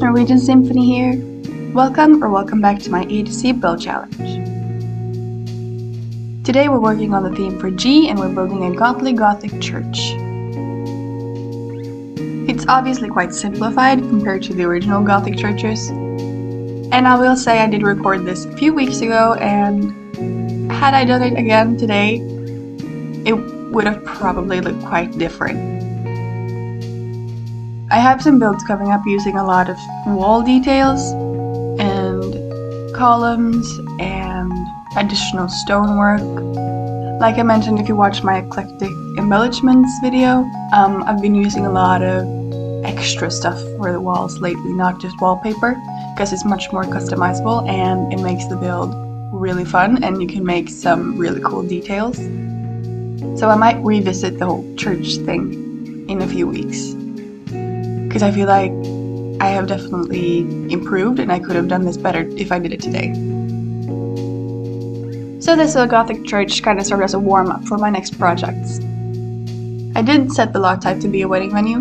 Norwegian Symphony here. Welcome back to my A to C build challenge. Today we're working on the theme for G and we're building a Gauntly Gothic church. It's obviously quite simplified compared to the original Gothic churches. And I will say I did record this a few weeks ago, and had I done it again today, it would have probably looked quite different. I have some builds coming up using a lot of wall details and columns and additional stonework. Like I mentioned, if you watch my eclectic embellishments video, I've been using a lot of extra stuff for the walls lately, not just wallpaper, because it's much more customizable and it makes the build really fun and you can make some really cool details. So I might revisit the whole church thing in a few weeks, because I feel like I have definitely improved and I could have done this better if I did it today. So this Gothic church kind of served as a warm-up for my next projects. I did set the lot type to be a wedding venue,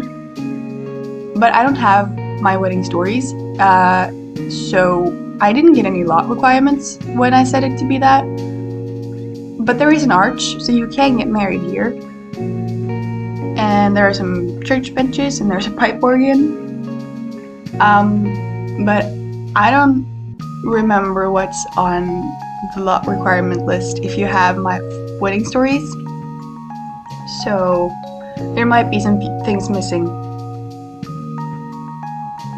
but I don't have my wedding stories, so I didn't get any lot requirements when I set it to be that. But there is an arch, so you can get married here. And there are some church benches and there's a pipe organ. But I don't remember what's on the lot requirement list if you have my wedding stories. So there might be some things missing.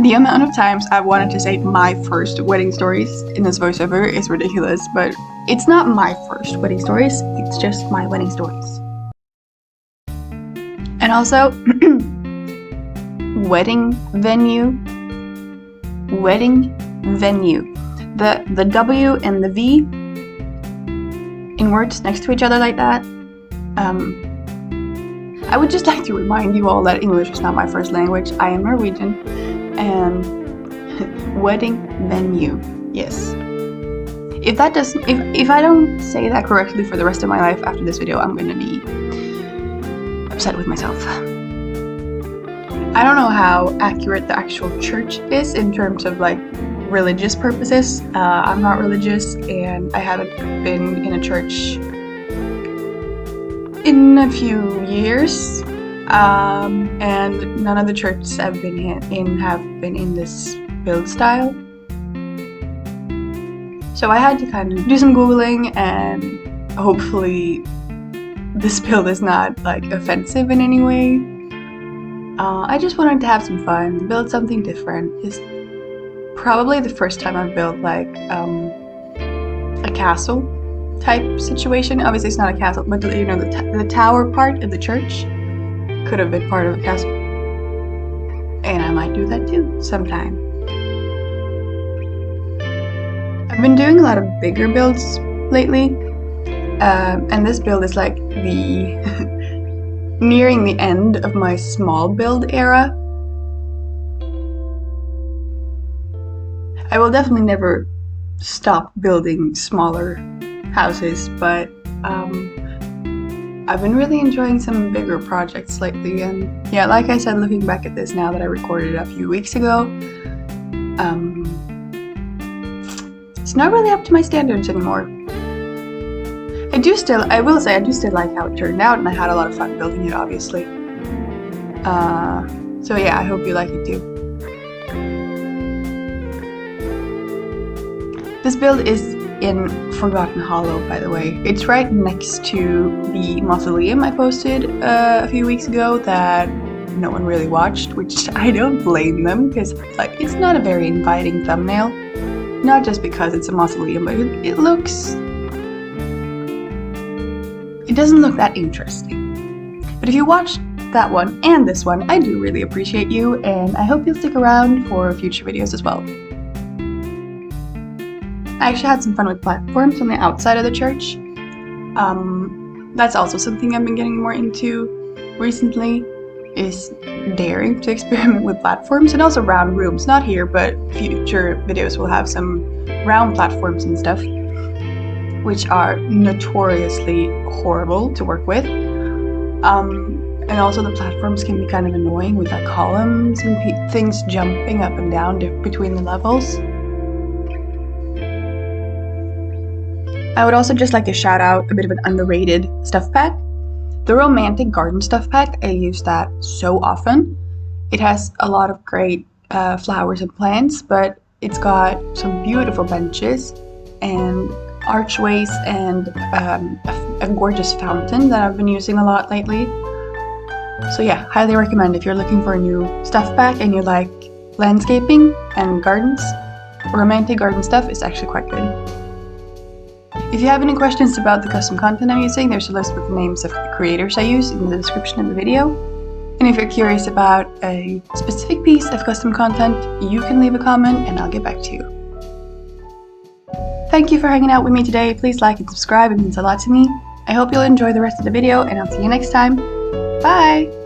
The amount of times I've wanted to say my first wedding stories in this voiceover is ridiculous, but it's not my first wedding stories, it's just my wedding stories. And also, wedding venue. The W and the V in words next to each other like that. I would just like to remind you all that English is not my first language. I am Norwegian, and wedding venue, yes. If I don't say that correctly for the rest of my life after this video, I'm gonna be upset with myself. I don't know how accurate the actual church is in terms of like religious purposes. I'm not religious and I haven't been in a church in a few years, and none of the churches I've been in have been in this build style. So I had to kind of do some Googling, and hopefully this build is not like offensive in any way. I just wanted to have some fun, build something different. It's probably the first time I've built like a castle type situation. Obviously it's not a castle, but you know, the tower part of the church could have been part of a castle. And I might do that too sometime. I've been doing a lot of bigger builds lately, and this build is like the nearing the end of my small build era. I will definitely never stop building smaller houses, but I've been really enjoying some bigger projects lately, and yeah, like I said, looking back at this now that I recorded it a few weeks ago, it's not really up to my standards anymore. I will say I do still like how it turned out, and I had a lot of fun building it, obviously. So yeah, I hope you like it too. This build is in Forgotten Hollow, by the way. It's right next to the mausoleum I posted a few weeks ago that no one really watched, which I don't blame them, because like it's not a very inviting thumbnail. Not just because it's a mausoleum, but it doesn't look that interesting. But if you watched that one and this one, I do really appreciate you, and I hope you'll stick around for future videos as well. I actually had some fun with platforms on the outside of the church. That's also something I've been getting more into recently, is daring to experiment with platforms, and also round rooms. Not here, but future videos will have some round platforms and stuff, which are notoriously horrible to work with. And also the platforms can be kind of annoying with like columns and things jumping up and down between the levels. I would also just like to shout out a bit of an underrated stuff pack. The Romantic Garden Stuff Pack, I use that so often. It has a lot of great flowers and plants, but it's got some beautiful benches and archways and a gorgeous fountain that I've been using a lot lately. So yeah, highly recommend if you're looking for a new stuff pack and you like landscaping and gardens. Romantic Garden Stuff is actually quite good. If you have any questions about the custom content I'm using, there's a list with the names of the creators I use in the description of the video. And if you're curious about a specific piece of custom content, you can leave a comment and I'll get back to you. Thank you for hanging out with me today. Please like and subscribe, it means a lot to me. I hope you'll enjoy the rest of the video and I'll see you next time. Bye!